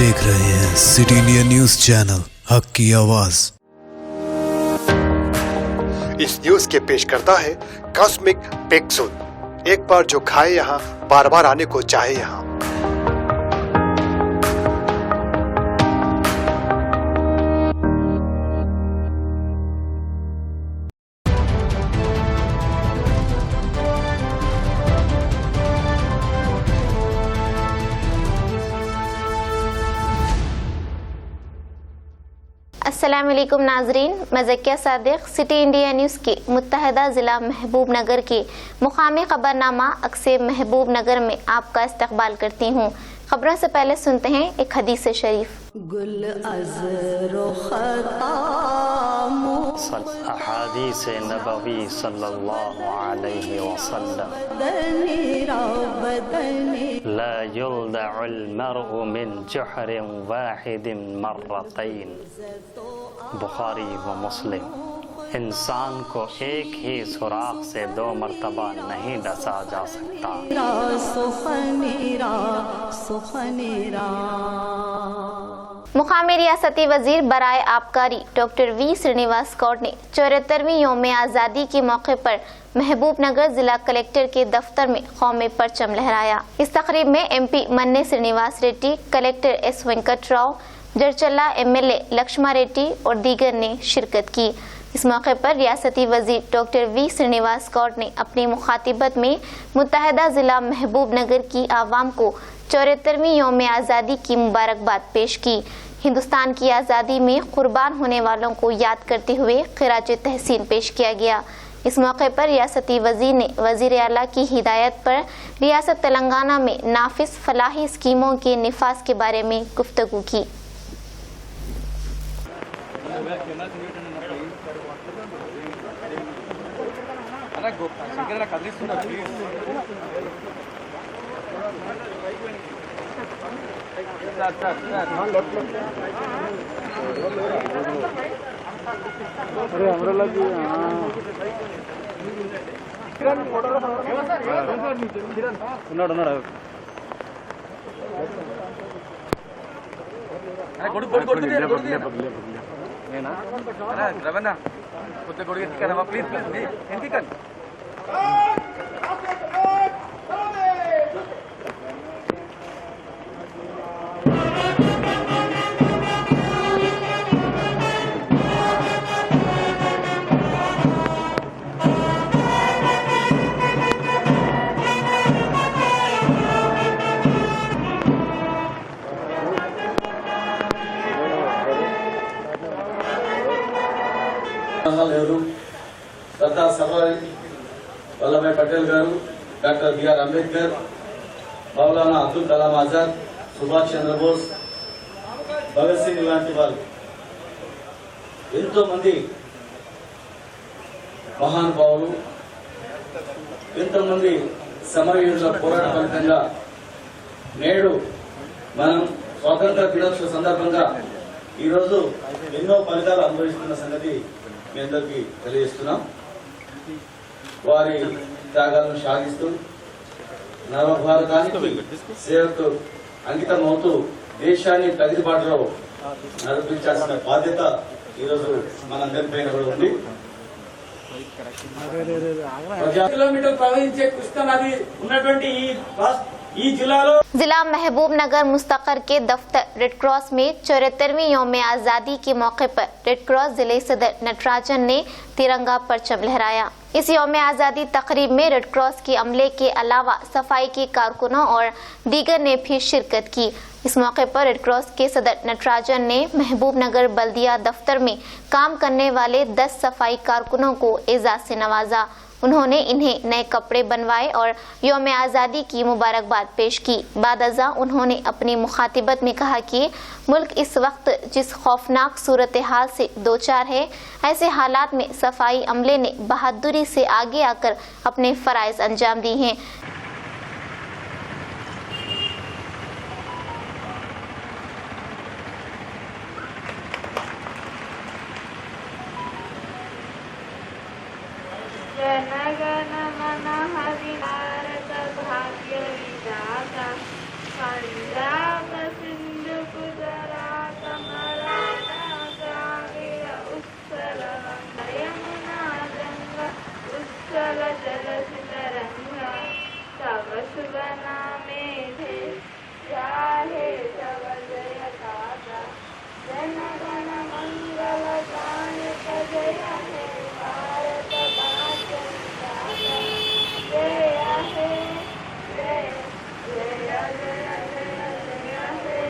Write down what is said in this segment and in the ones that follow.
देख रहे हैं सिटी इंडिया न्यूज चैनल, हक की आवाज। इस न्यूज के पेश करता है कॉस्मिक पेक्सुल। एक बार जो खाए यहाँ, बार बार आने को चाहे यहाँ। अस्सलामुअलैकुम नाजरीन, मैं Zakia Sadiq city India news के मुत्तहदा ज़िला महबूब नगर के मुकामी खबरनामा अक्से महबूब नगर में आपका इस्तकबाल करती हूँ। खबरों से पहले सुनते हैं एक हदीस शरीफ। गुल अज़रो अहादीस नबवी सल्लल्लाहु अलैहि वसल्लम ला युल्दअुल मर्उ मिन जुहरिन वाहिदिन मर्रतैन, बुखारी व मुस्लिम। इंसान को एक ही सुराख से 2 मरतबा नहीं डसा जा सकता। मुकामी रियासती वजीर बराए आबकारी डॉक्टर वी श्रीनिवास गौड़ ने 74वीं यौम आज़ादी के मौके पर महबूब नगर जिला कलेक्टर के दफ्तर में कौमी परचम लहराया। इस तकरीब में MP Manne Srinivas Reddy, collector S Venkat Rao, Jadcherla MLA Laxma Reddy और दीगर ने शिरकत की। इस मौके पर रियासती वजीर डॉक्टर वी श्रीनिवास गौड़ ने अपनी मुखातिबत में मुत्तहदा जिला महबूब नगर की आवाम को 74वीं यौम आज़ादी की मुबारकबाद पेश की। हिंदुस्तान की आज़ादी में कुर्बान होने वालों को याद करते हुए खिराज तहसीन पेश किया गया। इस मौके पर रियासती वजीर ने वजीर आला की हिदायत पर रियासत तेलंगाना में नाफिज फलाही स्कीमों के निफाज के बारे में गुफ्तगू की। सरदार सरोवर वल्लभभाई पटेल गारू, डॉक्टर BR अंबेडकर, मौलाना अब्दुल कलाम आजाद, सुभाष चंद्र बोस, భగత్ సింగ్ లాంటి వాళ్ళు ఎంతో మంది మహానుభావులు, ఎంతోమంది సమరయోధుల పోరాట ఫలితంగా నేడు మనం స్వాతంత్ర దినోత్సవ సందర్భంగా ఈరోజు ఎన్నో ఫలితాలు అనుభవిస్తున్న సంగతి మీ అందరికీ తెలియజేస్తున్నాం. వారి త్యాగాలను సాగిస్తూ నవభారతానికి సేవకు అంకితమవుతూ దేశాన్ని ప్రగతి బాటలో నడిపించాల్సిన బాధ్యత ఈరోజు మనందరిపైన కూడా ఉంది. కిలోమీటర్ ప్రవహించే కృష్ణా నది ఉన్నటువంటి ఈ జిల్లాలో जिला महबूब नगर मुस्तकर के दफ्तर रेड क्रॉस में 74वीं यौम आज़ादी के मौके पर रेड क्रॉस जिले सदर नटराजन ने तिरंगा परचम लहराया। इस यौम आज़ादी तकरीब में रेड क्रॉस के अमले के अलावा सफाई के कारकुनों और दीगर ने भी शिरकत की। इस मौके पर रेड क्रॉस के सदर नटराजन ने महबूब नगर बल्दिया दफ्तर में काम करने वाले 10 सफाई कारकुनों को एजाज से नवाजा। उन्होंने इन्हें नए कपड़े बनवाए और यौम आज़ादी की मुबारकबाद पेश की। बाद अज़ा उन्होंने अपनी मुखातिबत में कहा कि मुल्क इस वक्त जिस खौफनाक सूरत हाल से दो चार है, ऐसे हालात में सफाई अमले ने बहादुरी से आगे आकर अपने फ़राइज़ अंजाम दिए हैं। पंजाब सिंध जल जल तरंगा तब शुभ नामे थे जाहे तब जय दाता जन गण मंगल गायक जय हे भारत भाग्य विधाता जय हे जय जय जय जय जय हे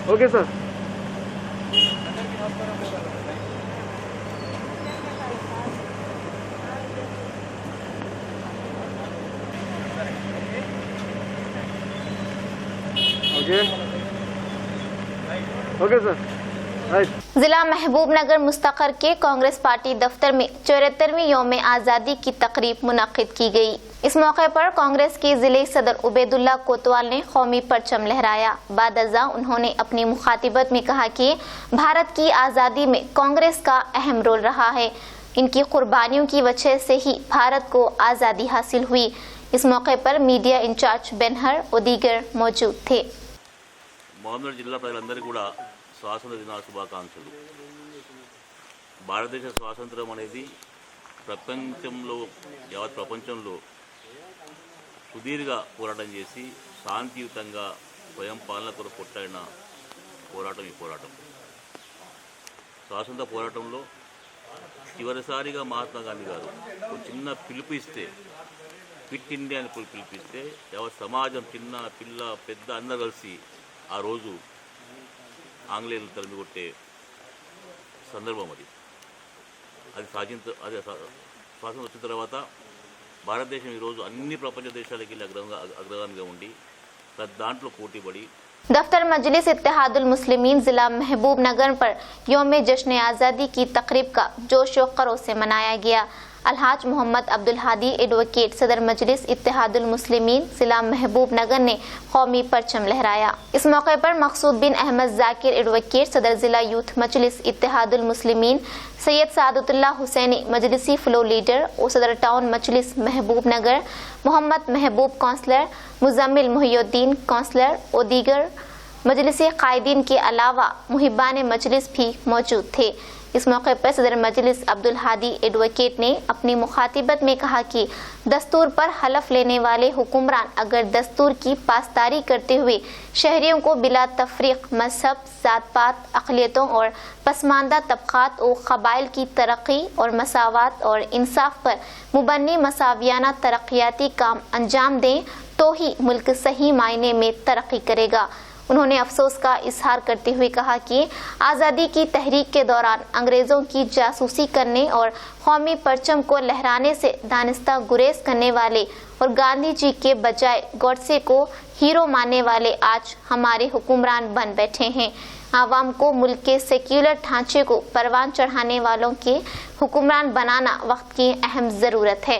ओके सर। Okay sir. जिला महबूबनगर मुस्तकर के कांग्रेस पार्टी दफ्तर में 74वीं यौम आज़ादी की तकरीब मुनक्किद की गई। इस मौके पर कांग्रेस के जिले सदर उबैदुल्ला कोतवाल ने कौमी परचम लहराया। बादअज़ा उन्होंने अपनी मुखातिबत में कहा कि भारत की आज़ादी में कांग्रेस का अहम रोल रहा है। इनकी कुर्बानियों की वजह से ही भारत को आज़ादी हासिल हुई। इस मौके पर मीडिया इंचार्ज बेनहर और दीगर मौजूद थे। మహబూబ్నగర్ జిల్లా ప్రజలందరికీ కూడా స్వాతంత్ర దిన శుభాకాంక్షలు। భారతదేశ స్వాతంత్రం అనేది ప్రపంచంలో యావత్ ప్రపంచంలో సుదీర్ఘ పోరాటం చేసి శాంతియుతంగా స్వయం పాలన కొరకు కొట్టాడిన పోరాటం ఈ పోరాటం। స్వాతంత్ర పోరాటంలో చివరిసారిగా మహాత్మా గాంధీ గారు ఒక చిన్న పిలుపు ఇస్తే, క్విట్ ఇండియా అని పిలిపిస్తే యావత్ సమాజం చిన్న పిల్ల పెద్ద అందరూ కలిసి ఆ రోజు ఆంగ్లేయులు తరిమి కొట్టే సందర్భం అది స్వాతంత్రం వచ్చిన తర్వాత భారతదేశం ఈరోజు అన్ని ప్రపంచ దేశాలకి వెళ్ళి అగ్రగామిగా ఉండి దాంట్లో పోటీపడి दफ्तर मजलिस इत्तेहादुल मुस्लिमीन जिला महबूबनगर पर यौम जश्न आज़ादी की तकरीब का जोश व खरोश से मनाया गया। अलहाज मोहम्मद अब्दुल हादी एडवोकेट सदर मजलिस इत्तेहादुल मुस्लिमीन जिला महबूबनगर ने कौमी परचम लहराया। इस मौके पर मकसूद बिन अहमद जाकिर एडवोकेट सदर जिला यूथ मजलिस इत्तेहादुल मुस्लिमीन, सैयद सादतुल्लाह हुसैनी मजलिसी फ्लो लीडर और सदर टाउन मजलिस महबूबनगर, मोहम्मद महबूब काउंसलर, मुजम्मिल मुहियुद्दीन काउंसलर और दीगर मजलिसी कायदीन के अलावा मुहिबान मजलिस भी मौजूद थे। इस मौके पर सदर मजलिस अब्दुल हादी एडवोकेट ने अपनी मुखातिबत में कहा कि दस्तूर पर हलफ लेने वाले हुक्मरान अगर दस्तूर की पासदारी करते हुए शहरियों को बिला तफरीक मजहब, जात पात, अक़लियतों और पसमानदा तबक़ात और क़बाइल की तरक्की और मसावत और इंसाफ पर मुबन्नी मसावियाना तरक्याती काम अंजाम दें तो ही मुल्क सही मायने में तरक्की करेगा। उन्होंने अफसोस का इजहार करते हुए कहा कि आज़ादी की तहरीक के दौरान अंग्रेज़ों की जासूसी करने और कौमी परचम को लहराने से दानिस्ता गुरेज करने वाले और गांधी जी के बजाय गॉडसे को हीरो मानने वाले आज हमारे हुक्मरान बन बैठे हैं। आवाम को मुल्क के सेक्युलर ढांचे को परवान चढ़ाने वालों के हुक्मरान बनाना वक्त की अहम ज़रूरत है।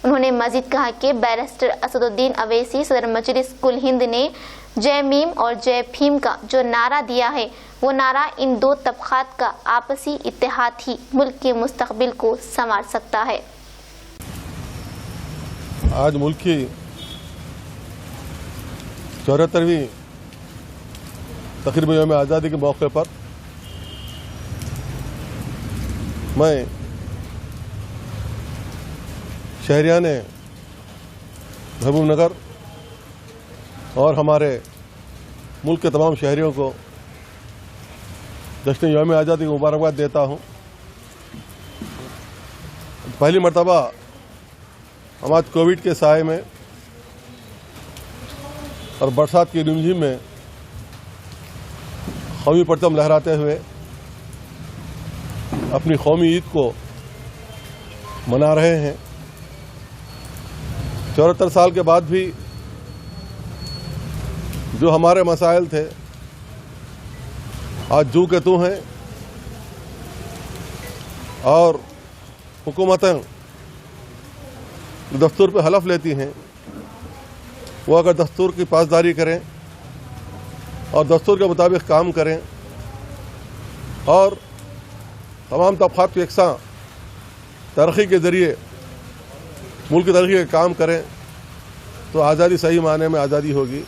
उन्होंने मजीद कहा कि बैरिस्टर असदुद्दीन अवैसी सदर मजलिस कुल हिंद ने जय मीम और जय भीम का जो नारा दिया है वो नारा इन दो तबक़ात का आपसी इत्तेहाद ही मुल्क के मुस्तक़बिल को संवार सकता है। आज मुल्क की 74वीं तकरीब यौम आज़ादी के मौके पर मैं शहरियान महबूबनगर और हमारे मुल्क के तमाम शहरियों को जश्न यौम आज़ादी की मुबारकबाद देता हूँ। पहली मरतबा हम आज कोविड के साए में और बरसात की रिमझिम में कौमी परचम लहराते हुए अपनी कौमी ईद को मना रहे हैं। 74 साल के बाद भी جو ہمارے مسائل تھے آج جو کہ تو ہیں، اور حکومتیں دستور پہ حلف لیتی ہیں وہ اگر دستور کی پاسداری کریں اور دستور کے مطابق کام کریں اور تمام طبقات کو یکساں ترقی کے ذریعے ملک کی ترقی کا کام کریں تو آزادی صحیح معنی میں آزادی ہوگی۔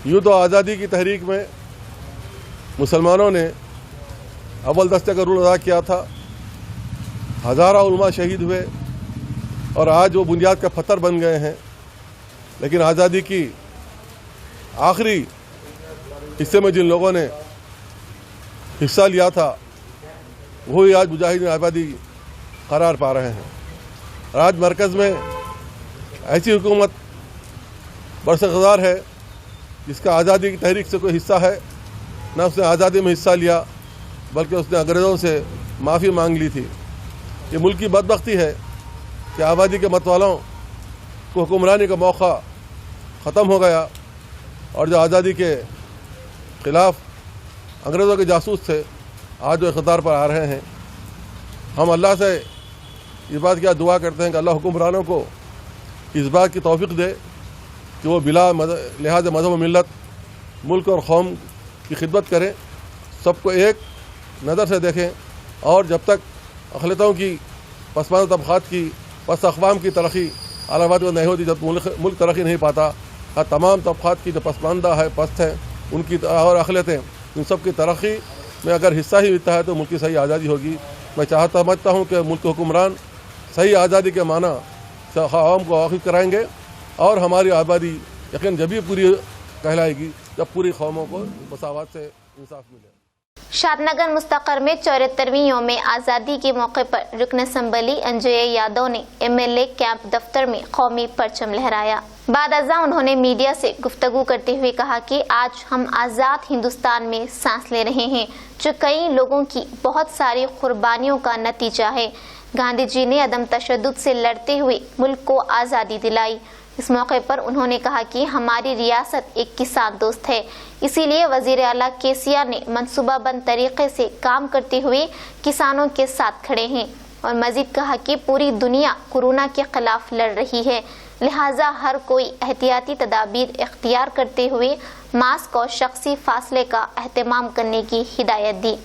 یوں تو آزادی کی تحریک میں مسلمانوں نے اول دستے کا رول ادا کیا تھا، ہزاروں علماء شہید ہوئے اور آج وہ بنیاد کا پتھر بن گئے ہیں، لیکن آزادی کی آخری حصے میں جن لوگوں نے حصہ لیا تھا وہی آج مجاہدین آبادی قرار پا رہے ہیں۔ اور آج مرکز میں ایسی حکومت برسرغزار ہے جس کا آزادی کی تحریک سے کوئی حصہ ہے، نہ اس نے آزادی میں حصہ لیا بلکہ اس نے انگریزوں سے معافی مانگ لی تھی۔ یہ ملک کی بدبختی ہے کہ آبادی کے متوالوں کو حکمرانی کا موقع ختم ہو گیا اور جو آزادی کے خلاف انگریزوں کے جاسوس تھے آج وہ اقتدار پر آ رہے ہیں۔ ہم اللہ سے اس بات کی دعا کرتے ہیں کہ اللہ حکمرانوں کو اس بات کی توفیق دے کہ وہ بلا لحاظ مذہب و ملت ملک اور قوم کی خدمت کریں، سب کو ایک نظر سے دیکھیں، اور جب تک اقلیتوں کی پسماندہ طبقات کی پس اقوام کی ترقی علامات نہیں ہوتی، جب ملک ترقی نہیں پاتا، تمام طبقات کی جو پسماندہ ہے، پست ہیں، ان کی اور اقلیتیں، ان سب کی ترقی میں اگر حصہ ہی ملتا ہے تو ملک کی صحیح آزادی ہوگی۔ میں سمجھتا ہوں کہ ملک کے حکمران صحیح آزادی کے معنی سے عوام کو واقف کرائیں گے اور ہماری آبادی یقین جبھی پوری کہلائے گی جب پوری قوموں کو مساوات سے انصاف ملے۔ شاد نگر مستقر میں 74ویں یوم آزادی کے موقع پر رکن اسمبلی انجے یادو نے MLA کیمپ دفتر میں قومی پرچم لہرایا۔ بعد ازاں انہوں نے میڈیا سے گفتگو کرتے ہوئے کہا کہ آج ہم آزاد ہندوستان میں سانس لے رہے ہیں جو کئی لوگوں کی بہت ساری قربانیوں کا نتیجہ ہے۔ گاندھی جی نے عدم تشدد سے لڑتے ہوئے ملک کو آزادی دلائی۔ اس موقع پر انہوں نے کہا کہ ہماری ریاست ایک کسان دوست ہے، اسی لیے وزیر اعلیٰ KCR نے منصوبہ بند طریقے سے کام کرتے ہوئے کسانوں کے ساتھ کھڑے ہیں، اور مزید کہا کہ پوری دنیا کورونا کے خلاف لڑ رہی ہے، لہٰذا ہر کوئی احتیاطی تدابیر اختیار کرتے ہوئے ماسک اور شخصی فاصلے کا اہتمام کرنے کی ہدایت دی۔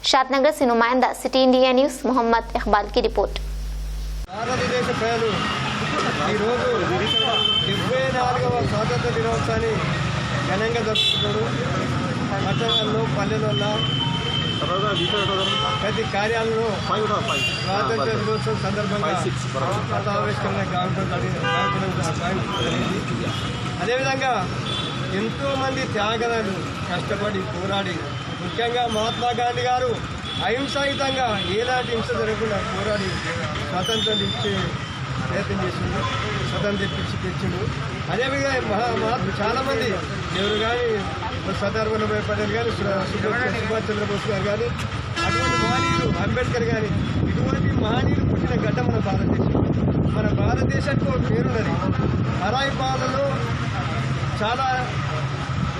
شاد نگر سے نمائندہ سٹی انڈیا نیوز محمد اقبال کی رپورٹ۔ స్వాతంత్ర దినోత్సవాన్ని ఘనంగా జరుపుకుంటారు। పట్టణాల్లో పల్లెలలో ప్రతి కార్యాలయంలో స్వాతంత్ర దినోత్సవం సందర్భంగా పతావిష్కరణ జరిగింది। అదేవిధంగా ఎంతోమంది త్యాగాలు కష్టపడి పోరాడి, ముఖ్యంగా మహాత్మా గాంధీ గారు అహింసాయుతంగా ఏలాంటి హింస జరగకుండా పోరాడి స్వాతంత్రం ఇచ్చే ప్రయత్నం చేసిండు, స్వతంత్రం తెచ్చిండు। అదేవిధంగా చాలామంది ఎవరు కానీ సర్దార్ వల్లభాయ్ పటేల్ కానీ, సుభాష్ చంద్రబోస్ గారు కానీ, అటువంటి మహనీయులు, అంబేద్కర్ కానీ, ఇటువంటి మహనీయులు పుట్టిన గడ్డ మన భారతదేశం। మన భారతదేశానికి ఒక పేరున్నది, పరాయి పాలనలో చాలా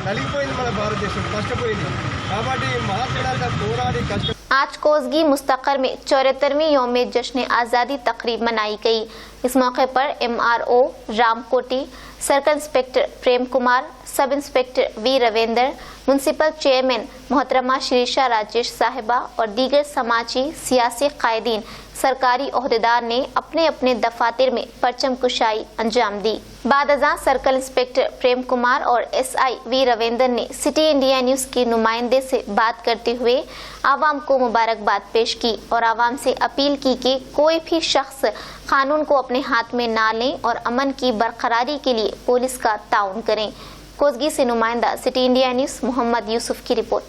నలిగిపోయింది మన భారతదేశం, కష్టపోయింది। కాబట్టి మహాత్ములంతా పోరాడి కష్ట। आज कोसगी मुस्तकर में 74वीं यौम जश्न आज़ादी तकरीब मनाई गई। इस मौके पर MRO Ramkoti, circle inspector Prem Kumar, sub inspector V Ravinder, municipal chairman मोहतरमा शिरीषा राजेश साहिबा और दीगर समाजी सियासी कायदीन सरकारी ओहदेदार ने अपने अपने दफातर में परचम कुशाई अंजाम दी। बाद अज़ां सर्कल इंस्पेक्टर प्रेम कुमार और SI वी रविंदर ने सिटी इंडिया न्यूज़ के नुमाइंदे से बात करते हुए आवाम को मुबारकबाद पेश की और आवाम से अपील की कि कोई भी शख्स कानून को अपने हाथ में ना लें और अमन की बरकरारी के लिए पुलिस का ताउन करें। कोसगी से नुमाइंदा city India news Mohammad Yusuf की रिपोर्ट।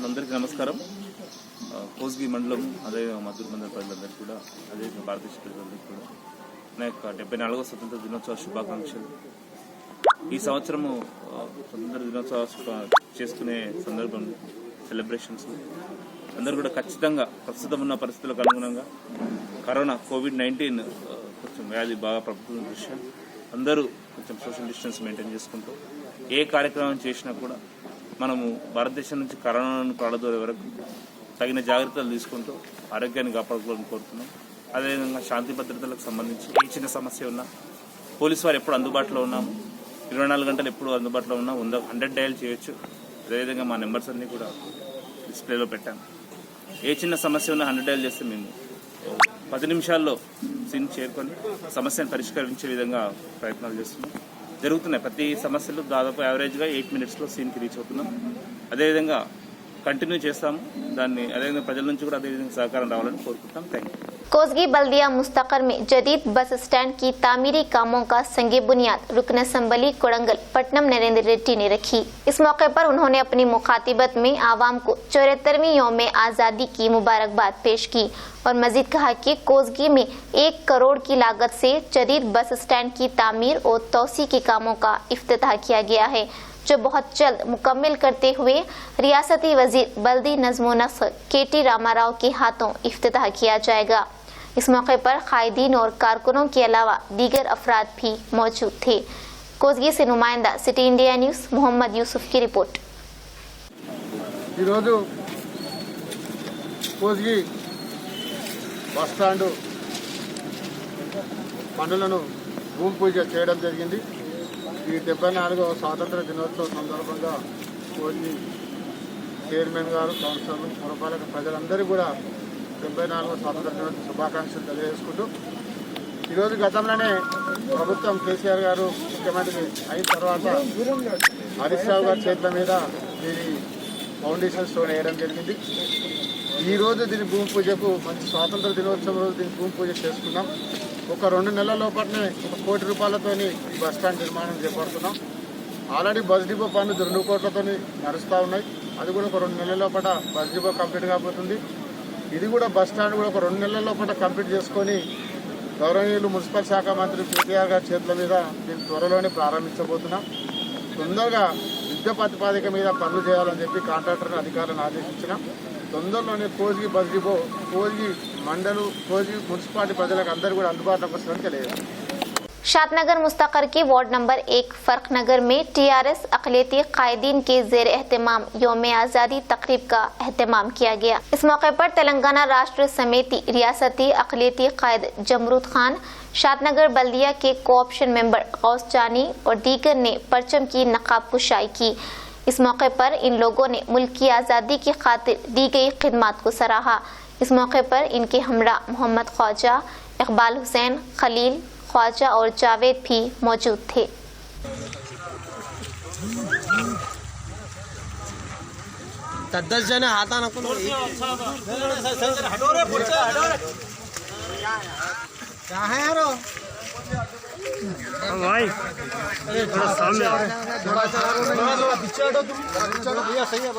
అందరికీ నమస్కారం. కోస్గి మండలం అదే మధుర మండల ప్రజలందరికీ కూడా అదే భారతదేశ ప్రజలందరికీ కూడా నా యొక్క 74వ స్వతంత్ర దినోత్సవ శుభాకాంక్షలు. ఈ సంవత్సరము స్వతంత్ర దినోత్సవ చేసుకునే సందర్భం సెలబ్రేషన్స్ అందరూ కూడా ఖచ్చితంగా ప్రస్తుతం ఉన్న పరిస్థితులకు అనుగుణంగా కరోనా కోవిడ్-19 కొంచెం వ్యాధి బాగా ప్రభుత్వం దృష్ట్యా అందరూ కొంచెం సోషల్ డిస్టెన్స్ మెయింటైన్ చేసుకుంటూ ఏ కార్యక్రమం చేసినా కూడా మనము భారతదేశం నుంచి కరోనాను ప్రాణదోరే వరకు తగిన జాగ్రత్తలు తీసుకుంటూ ఆరోగ్యాన్ని కాపాడుకోవాలని కోరుతున్నాం. అదేవిధంగా శాంతి భద్రతలకు సంబంధించి ఏ చిన్న సమస్య ఉన్నా పోలీసు వారు ఎప్పుడు అందుబాటులో ఉన్నాము, 24 గంటలు ఎప్పుడు అందుబాటులో ఉన్నా 100 డయల్ చేయొచ్చు. అదేవిధంగా మా నెంబర్స్ అన్నీ కూడా డిస్ప్లేలో పెట్టాము. ఏ చిన్న సమస్య ఉన్నా 100 డయల్ చేస్తే మేము 10 నిమిషాల్లో సీన్ చేరుకొని సమస్యను పరిష్కరించే విధంగా ప్రయత్నాలు చేస్తున్నాం. జరుగుతున్నాయి ప్రతి సమస్యలు దాదాపు యావరేజ్గా 8 మినిట్స్లో సీన్కి రీచ్ అవుతున్నాం. అదేవిధంగా కంటిన్యూ చేస్తాము దాన్ని. అదేవిధంగా ప్రజల నుంచి కూడా అదేవిధంగా సహకారం రావాలని కోరుకుంటాం. Thank you. कोसगी बल्दिया मुस्तकर में जदीद बस स्टैंड की तामीरी कामों का संगे बुनियाद रुकन असम्बली कोड़ंगल पट्टनम नरेंद्र रेड्डी ने रखी। इस मौके पर उन्होंने अपनी मुखातिबत में आवाम को 74वीं यौम आज़ादी की मुबारकबाद पेश की और मजीद कहा कि कोसगी में 1 करोड़ की लागत से जदीद बस स्टैंड की तामीर और तोसी के कामों का इफ्तिताह किया गया है, जो बहुत जल्द मुकम्मल करते हुए रियासती वजीर बल्दी नज़्म नस्र KT रामाराव के हाथों इफ्तिताह किया जाएगा। इस मौके पर कायदीन और कारकुनों के अलावा दीगर अफराद भी मौजूद थे। कोसगी से नुमाइंदा city India news Mohammad Yusuf की रिपोर्ट। కోస్గి బస్ స్టాండ్ పనులను భూమి పూజ చేయడం జరిగింది. ఈ 74వ స్వాతంత్ర దినోత్సవం సందర్భంగా కోస్గి చైర్మన్ గారు, కౌన్సిలర్లు, పురపాలక ప్రజలందరూ కూడా 74వ స్వాతంత్ర దినోత్సవ శుభాకాంక్షలు తెలియజేసుకుంటూ ఈరోజు గతంలోనే ప్రభుత్వం కేసీఆర్ గారు ముఖ్యమంత్రి అయిన తర్వాత హరీష్ రావు గారి చేతుల మీద దీని ఫౌండేషన్ స్టోన్ వేయడం జరిగింది. ఈరోజు దీని భూమి పూజకు మంచి స్వాతంత్ర దినోత్సవం రోజు దీని భూమి పూజ చేసుకున్నాం. ఒక 2 నెలల లోపలనే 1 కోటి రూపాయలతో ఈ బస్ స్టాండ్ నిర్మాణం చేపడుతున్నాం. ఆల్రెడీ బస్ డిపో పనులు 2 కోట్లతో నడుస్తూ ఉన్నాయి. అది కూడా ఒక 2 నెలల లోపల బస్ డిపో కంప్లీట్ కాబోతుంది. ఇది కూడా బస్ స్టాండ్ కూడా ఒక 2 నెలల లోపల కంప్లీట్ చేసుకొని గౌరవనీయులు మున్సిపల్ శాఖ మంత్రి కేటీఆర్ గారి చేతుల మీద దీన్ని త్వరలోనే ప్రారంభించబోతున్నాం. తొందరగా యుద్ధ ప్రాతిపాదిక మీద పనులు చేయాలని చెప్పి కాంట్రాక్టర్ని అధికారులను ఆదేశించినాం. తొందరలోనే కోస్గి బస్ డిపో కోస్గి మండలు కోస్గి మున్సిపాలిటీ ప్రజలకు అందరూ కూడా అందుబాటులోకి వస్తుందని తెలియదు. शादनगर मुस्तकर की वार्ड नंबर 1 फर्क नगर में टीआरएस अक़लियती कायदीन के ज़ेर एहतमाम यौम आज़ादी तक़रीब का एहतमाम किया गया। इस मौके पर तेलंगाना राष्ट्र समिति रियासती अक़लियती कायद जमरूद खान, शादनगर बल्दिया के कोऑप्शन मेंबर गौस जानी और दीगर ने परचम की नकाब कुशाई की। इस मौके पर इन लोगों ने मुल्क की आज़ादी की खातिर दी गई खिदमत को सराहा। इस मौके पर इनके हमरा मोहम्मद ख्वाजा, इकबाल हुसैन, खलील, ख्वाजा और जावेद भी मौजूद थे।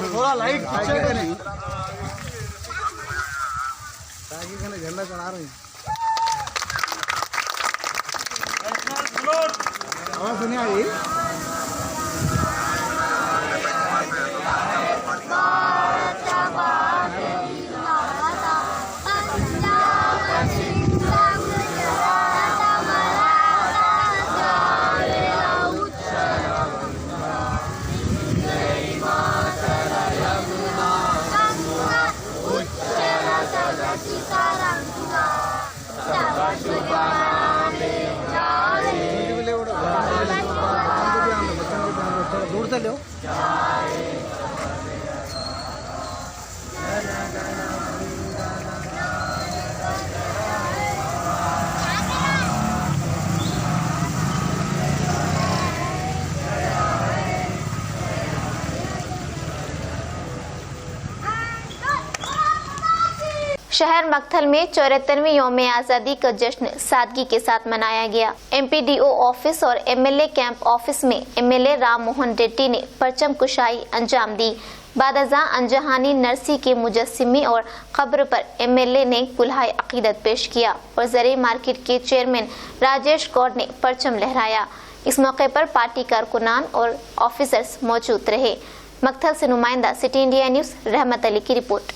थोड़ा लाइट पीछे करें, झंडा चढ़ा रहे हैं। आवाज सुनिए आई। दूर से लो। शहर मक्थल में 74वीं यौम आज़ादी का जश्न सादगी के साथ मनाया गया। एमपीडीओ ऑफिस और एमएलए कैंप ऑफिस में एमएलए राम मोहन रेड्डी ने परचम कुशाई अंजाम दी। बादजा अंजहानी नरसी के मुजस्सिमी और कब्र पर एमएलए ने कुल्हाए अकीदत पेश किया और जरी मार्केट के चेयरमैन राजेश गौड़ ने परचम लहराया। इस मौके पर पार्टी कारकुनान और ऑफिसर्स मौजूद रहे। मक्थल से नुमाइंदा सिटी इंडिया न्यूज रहमत अली की रिपोर्ट।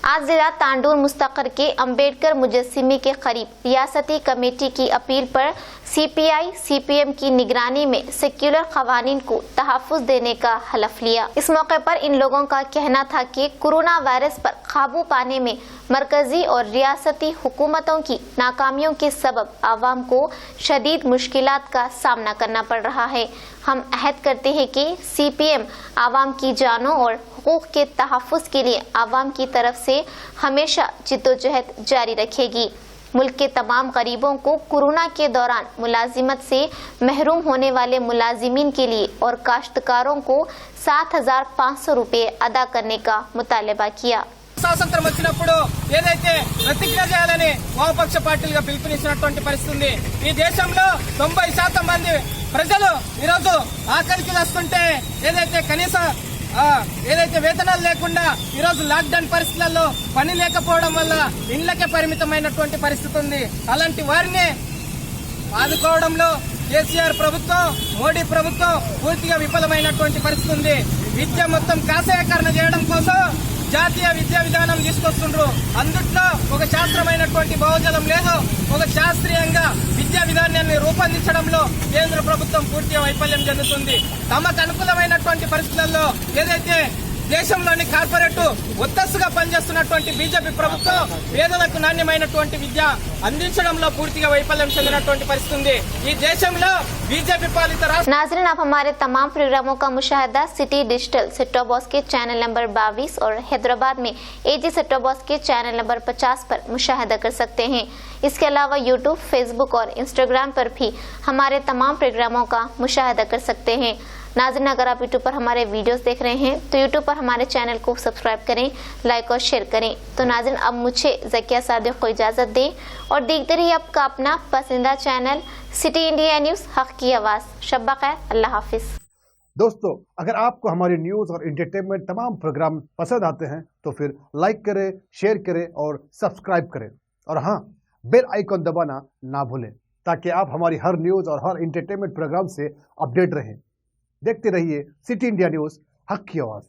आज जिला तांडूर मुस्तकर के अंबेडकर मुजस्सिमे के करीब रियासती कमेटी की अपील पर सीपीआई सीपीएम की निगरानी में सेक्युलर कवानीन को तहफ़्फ़ुज़ देने का हलफ लिया। इस मौके पर इन लोगों का कहना था कि कोरोना वायरस पर काबू पाने में मरकजी और रियासती हुकूमतों की नाकामियों के सबब आवाम को शदीद मुश्किलात का सामना करना पड़ रहा है। हम अहद करते हैं कि सीपीएम आवाम की जानों और हुकूक के तहफ़्फ़ुज़ के लिए आवाम की तरफ से हमेशा जिद्दोजहद जारी रखेगी। मुल्क के तमाम गरीबों को कोरोना के दौरान मुलाजिमत से महरूम होने वाले मुलाजिमीन के लिए और काश्तकारों को 7,500 रुपये अदा करने का मुतालबा किया। స్వాతంత్రం వచ్చినప్పుడు ఏదైతే ప్రతిజ్ఞ చేయాలని వామపక్ష పార్టీలుగా పిలుపునిచ్చినటువంటి పరిస్థితి ఉంది। ఈ దేశంలో 90% మంది ప్రజలు ఈరోజు ఆకలికి వస్తుంటే ఏదైతే వేతనాలు లేకుండా ఈరోజు లాక్డౌన్ పరిస్థితులలో పని లేకపోవడం వల్ల ఇళ్లకే పరిమితమైనటువంటి పరిస్థితి ఉంది। అలాంటి వారిని ఆదుకోవడంలో కేసీఆర్ ప్రభుత్వం, మోడీ ప్రభుత్వం పూర్తిగా విఫలమైనటువంటి పరిస్థితి ఉంది। విద్య మొత్తం కాషాయకరణ చేయడం కోసం జాతీయ విద్యా విధానం తీసుకొస్తుండ్రు। అందుట్లో ఒక శాస్త్రమైనటువంటి భావజాలం లేదు। ఒక శాస్త్రీయంగా విద్యా విధానాన్ని రూపొందించడంలో కేంద్ర ప్రభుత్వం పూర్తిగా వైఫల్యం చెందుతుంది। తమకు అనుకూలమైనటువంటి పరిస్థితుల్లో ఏదైతే దేశంలోని కార్పొరేట్ ఒత్తస్సుగా పనిచేస్తున్నటువంటి బీజేపీ ప్రభుత్వం పేదలకు నాణ్యమైనటువంటి విద్య అందించడంలో పూర్తిగా వైఫల్యం చెందినటువంటి పరిస్థితి ఉంది। ఈ దేశంలో बीजेपी पालित राष्ट्र। नाज़रीन, आप हमारे तमाम प्रोग्रामों का मुशाहिदा city digital set top box के चैनल नंबर 22 और हैदराबाद में एजी सेट टॉप बॉक्स के चैनल नंबर 50 पर मुशाहिदा कर सकते हैं। इसके अलावा यूट्यूब, फेसबुक और इंस्टाग्राम पर भी हमारे तमाम प्रोग्रामों का मुशाहिदा कर सकते हैं। नाज़रीन, अगर आप यूट्यूब पर हमारे वीडियोस देख रहे हैं तो यूट्यूब पर हमारे चैनल को सब्सक्राइब करें, लाइक और शेयर करें। तो नाज़रीन, अब मुझे ज़किया सादिक को इजाज़त दें और देखते रहिए आपका अपना पसंदीदा चैनल सिटी इंडिया न्यूज़, हक़ की आवाज़। शब खैर, अल्लाह हाफिज़। दोस्तों, अगर आपको हमारे न्यूज़ और एंटरटेनमेंट तमाम प्रोग्राम पसंद आते हैं तो फिर लाइक करें, शेयर करें और सब्सक्राइब करें, और हाँ, बेल आइकन दबाना ना भूलें ताकि आप हमारी हर न्यूज़ और हर एंटरटेनमेंट प्रोग्राम से अपडेट रहें। देखते रहिए सिटी इंडिया न्यूज़, हक़ की आवाज़।